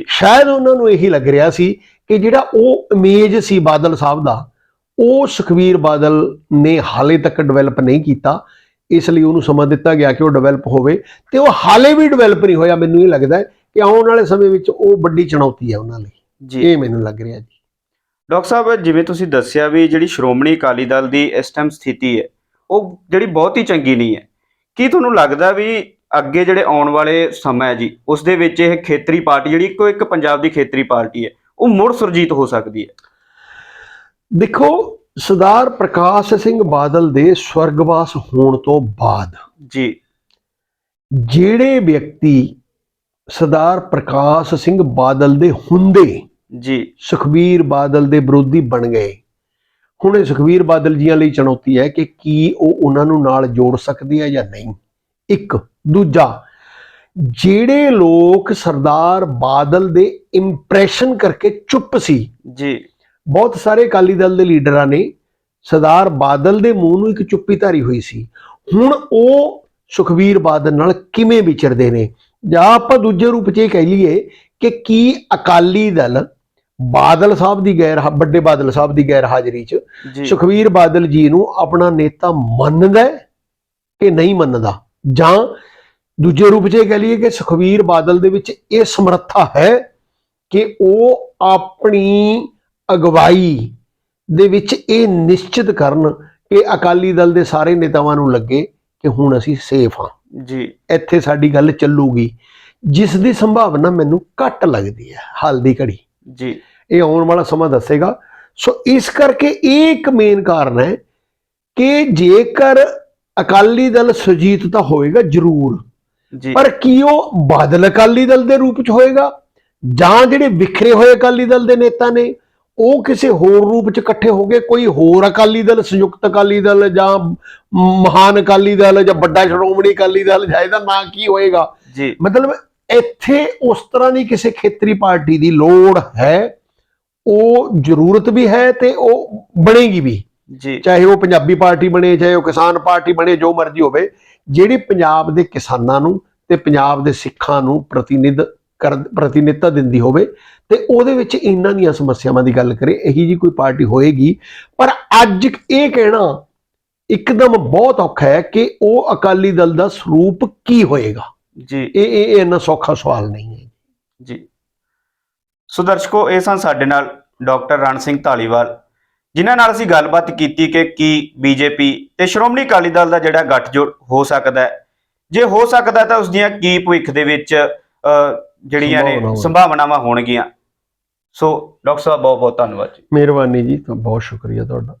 ਸ਼ਾਇਦ ਉਹਨਾਂ ਨੂੰ ਇਹੀ ਲੱਗ ਰਿਹਾ ਸੀ ਕਿ ਜਿਹੜਾ ਉਹ ਇਮੇਜ ਸੀ ਬਾਦਲ ਸਾਹਿਬ ਦਾ, ਉਹ ਸੁਖਬੀਰ ਬਾਦਲ ਨੇ ਹਾਲੇ ਤੱਕ ਡਿਵੈਲਪ ਨਹੀਂ ਕੀਤਾ, ਇਸ ਲਈ ਉਹਨੂੰ ਸਮਾਂ ਦਿੱਤਾ ਗਿਆ ਕਿ ਉਹ ਡਿਵੈਲਪ ਹੋਵੇ, ਤੇ ਉਹ ਹਾਲੇ ਵੀ ਡਿਵੈਲਪ ਨਹੀਂ ਹੋਇਆ। ਮੈਨੂੰ ਇਹ ਲੱਗਦਾ ਹੈ ਕਿ ਆਉਣ ਵਾਲੇ ਸਮੇਂ ਵਿੱਚ ਉਹ ਵੱਡੀ ਚੁਣੌਤੀ ਹੈ ਉਹਨਾਂ ਲਈ, ਇਹ ਮੈਨੂੰ ਲੱਗ ਰਿਹਾ ਜੀ। ਡਾਕਟਰ ਸਾਹਿਬ, ਜਿਵੇਂ ਤੁਸੀਂ ਦੱਸਿਆ ਵੀ ਜਿਹੜੀ ਸ਼੍ਰੋਮਣੀ ਅਕਾਲੀ ਦਲ ਦੀ ਇਸ ਟਾਈਮ ਸਥਿਤੀ ਹੈ ਉਹ ਜਿਹੜੀ ਬਹੁਤ ਹੀ ਚੰਗੀ ਨਹੀਂ ਹੈ, ਕੀ ਤੁਹਾਨੂੰ ਲੱਗਦਾ ਵੀ ਅੱਗੇ ਜਿਹੜੇ ਆਉਣ ਵਾਲੇ ਸਮਾਂ ਹੈ ਜੀ ਉਸ ਦੇ ਵਿੱਚ ਇਹ ਖੇਤਰੀ ਪਾਰਟੀ ਜਿਹੜੀ ਇੱਕੋ ਇੱਕ ਪੰਜਾਬ ਦੀ ਖੇਤਰੀ ਪਾਰਟੀ ਹੈ ਉਹ ਮੁੜ ਸੁਰਜੀਤ ਹੋ ਸਕਦੀ ਹੈ? ਦੇਖੋ, ਸਰਦਾਰ ਪ੍ਰਕਾਸ਼ ਸਿੰਘ ਬਾਦਲ ਦੇ ਸਵਰਗਵਾਸ ਹੋਣ ਤੋਂ ਬਾਅਦ ਜਿਹੜੇ ਵਿਅਕਤੀ ਸਰਦਾਰ ਪ੍ਰਕਾਸ਼ ਸਿੰਘ ਬਾਦਲ ਦੇ ਹੁੰਦੇ ਸੁਖਬੀਰ ਬਾਦਲ ਦੇ ਵਿਰੋਧੀ ਬਣ ਗਏ, ਹੁਣ ਇਹ ਸੁਖਬੀਰ ਬਾਦਲ ਜੀਆਂ ਲਈ ਚੁਣੌਤੀ ਹੈ ਕਿ ਕੀ ਉਹ ਉਹਨਾਂ ਨੂੰ ਨਾਲ ਜੋੜ ਸਕਦੇ ਆ ਜਾਂ ਨਹੀਂ। ਇੱਕ ਦੂਜਾ, ਜਿਹੜੇ ਲੋਕ ਸਰਦਾਰ ਬਾਦਲ ਦੇ ਇੰਪ੍ਰੈਸ਼ਨ ਕਰਕੇ ਚੁੱਪ ਸੀ, ਬਹੁਤ ਸਾਰੇ ਅਕਾਲੀ ਦਲ ਦੇ ਲੀਡਰਾਂ ਨੇ ਸਰਦਾਰ ਬਾਦਲ ਦੇ ਮੂੰਹ ਨੂੰ ਇੱਕ ਚੁੱਪੀ ਧਾਰੀ ਹੋਈ ਸੀ, ਹੁਣ ਉਹ ਸੁਖਬੀਰ ਬਾਦਲ ਨਾਲ ਕਿਵੇਂ ਵਿਚਰਦੇ ਨੇ, ਜਾਂ ਆਪਾਂ ਦੂਜੇ ਰੂਪ 'ਚ ਇਹ ਕਹਿ ਲਈਏ ਕਿ ਕੀ ਅਕਾਲੀ ਦਲ ਬਾਦਲ ਸਾਹਿਬ ਦੀ ਵੱਡੇ ਬਾਦਲ ਸਾਹਿਬ ਦੀ ਗੈਰ ਹਾਜ਼ਰੀ 'ਚ ਸੁਖਬੀਰ ਬਾਦਲ ਜੀ ਨੂੰ ਆਪਣਾ ਨੇਤਾ ਮੰਨਦਾ ਕਿ ਨਹੀਂ ਮੰਨਦਾ, ਜਾਂ ਦੂਜੇ ਰੂਪ 'ਚ ਇਹ ਕਹਿ ਲਈਏ ਕਿ ਸੁਖਬੀਰ ਬਾਦਲ ਦੇ ਵਿੱਚ ਇਹ ਸਮਰੱਥਾ ਹੈ ਕਿ ਉਹ ਆਪਣੀ ਅਗਵਾਈ ਦੇ ਵਿੱਚ ਇਹ ਨਿਸ਼ਚਿਤ ਕਰਨ ਕਿ ਅਕਾਲੀ ਦਲ ਦੇ ਸਾਰੇ ਨੇਤਾਵਾਂ ਨੂੰ ਲੱਗੇ ਕਿ ਹੁਣ ਅਸੀਂ ਸੇਫ ਹਾਂ, ਇੱਥੇ ਸਾਡੀ ਗੱਲ ਚੱਲੂਗੀ, ਜਿਸ ਦੀ ਸੰਭਾਵਨਾ ਮੈਨੂੰ ਘੱਟ ਲੱਗਦੀ ਹੈ ਹਾਲ ਦੀ ਘੜੀ। ਇਹ ਆਉਣ ਵਾਲਾ ਸਮਾਂ ਦੱਸੇਗਾ। ਸੋ ਇਸ ਕਰਕੇ ਇਹ ਇੱਕ ਮੇਨ ਕਾਰਨ ਹੈ ਕਿ ਜੇਕਰ ਅਕਾਲੀ ਦਲ ਸੁਰਜੀਤ ਤਾਂ ਹੋਏਗਾ ਜ਼ਰੂਰ, ਪਰ ਕੀ ਉਹ ਬਾਦਲ ਅਕਾਲੀ ਦਲ ਦੇ ਰੂਪ 'ਚ ਹੋਏਗਾ, ਜਾਂ ਜਿਹੜੇ ਵਿਖਰੇ ਹੋਏ ਅਕਾਲੀ ਦਲ ਦੇ ਨੇਤਾ ਨੇ ਉਹ ਕਿਸੇ ਹੋਰ ਰੂਪ 'ਚ ਇਕੱਠੇ ਹੋ ਗਏ, ਕੋਈ ਹੋਰ ਅਕਾਲੀ ਦਲ, ਸੰਯੁਕਤ ਅਕਾਲੀ ਦਲ ਜਾਂ ਮਹਾਨ ਅਕਾਲੀ ਦਲ ਜਾਂ ਵੱਡਾ ਸ਼੍ਰੋਮਣੀ ਅਕਾਲੀ ਦਲ, ਜਾਂ ਇਹਦਾ ਨਾਂ ਕੀ ਹੋਏਗਾ। ਮਤਲਬ ਇੱਥੇ ਉਸ ਤਰ੍ਹਾਂ ਦੀ ਕਿਸੇ ਖੇਤਰੀ ਪਾਰਟੀ ਦੀ ਲੋੜ ਹੈ, ਉਹ ਜ਼ਰੂਰਤ ਵੀ ਹੈ ਤੇ ਉਹ ਬਣੇਗੀ ਵੀ, ਚਾਹੇ ਉਹ ਪੰਜਾਬੀ ਪਾਰਟੀ ਬਣੇ, ਚਾਹੇ ਉਹ ਕਿਸਾਨ ਪਾਰਟੀ ਬਣੇ, ਜੋ ਮਰਜ਼ੀ ਹੋਵੇ, ਜਿਹੜੀ ਪੰਜਾਬ ਦੇ ਕਿਸਾਨਾਂ ਨੂੰ ਤੇ ਪੰਜਾਬ ਦੇ ਸਿੱਖਾਂ ਨੂੰ ਪ੍ਰਤੀਨਿਧ ਪ੍ਰਤੀਨਿਧਤਾ ਦਿੰਦੀ ਹੋਵੇ ਤੇ ਉਹਦੇ ਵਿੱਚ ਇਹਨਾਂ ਦੀਆਂ ਸਮੱਸਿਆਵਾਂ ਦੀ ਗੱਲ ਕਰੇ, ਇਹੀ ਜੀ ਕੋਈ ਪਾਰਟੀ ਹੋਏਗੀ। ਪਰ ਅੱਜ ਇਹ ਕਹਿਣਾ ਇੱਕਦਮ ਬਹੁਤ ਔਖਾ ਹੈ ਕਿ ਉਹ ਅਕਾਲੀ ਦਲ ਦਾ ਸਰੂਪ ਕੀ ਹੋਏਗਾ ਜੀ। ਇਹ ਇੰਨਾ ਸੌਖਾ ਸਵਾਲ ਨਹੀਂ ਹੈ ਜੀ। ਸੋ ਦਰਸ਼ਕੋ, ਇਹ ਸਨ ਸਾਡੇ ਨਾਲ ਡਾਕਟਰ ਰਣ ਸਿੰਘ ਧਾਲੀਵਾਲ, ਜਿਨ੍ਹਾਂ ਨਾਲ ਅਸੀਂ ਗੱਲਬਾਤ ਕੀਤੀ ਕਿ ਕੀ ਬੀਜੇਪੀ ਤੇ ਸ਼੍ਰੋਮਣੀ ਅਕਾਲੀ ਦਲ ਦਾ ਜਿਹੜਾ ਗੱਠਜੋੜ ਹੋ ਸਕਦਾ ਹੈ, ਜੇ ਹੋ ਸਕਦਾ ਤਾਂ ਉਸ ਦੀਆਂ ਕੀ ਭਵਿੱਖ ਦੇ ਵਿੱਚ ਜਿਹੜੀਆਂ ਨੇ ਸੰਭਾਵਨਾਵਾਂ ਹੋਣਗੀਆਂ। ਸੋ ਡਾਕਟਰ ਸਾਹਿਬ, ਬਹੁਤ ਬਹੁਤ ਧੰਨਵਾਦ ਜੀ। ਮਿਹਰਬਾਨੀ ਜੀ, ਬਹੁਤ ਸ਼ੁਕਰੀਆ ਤੁਹਾਡਾ।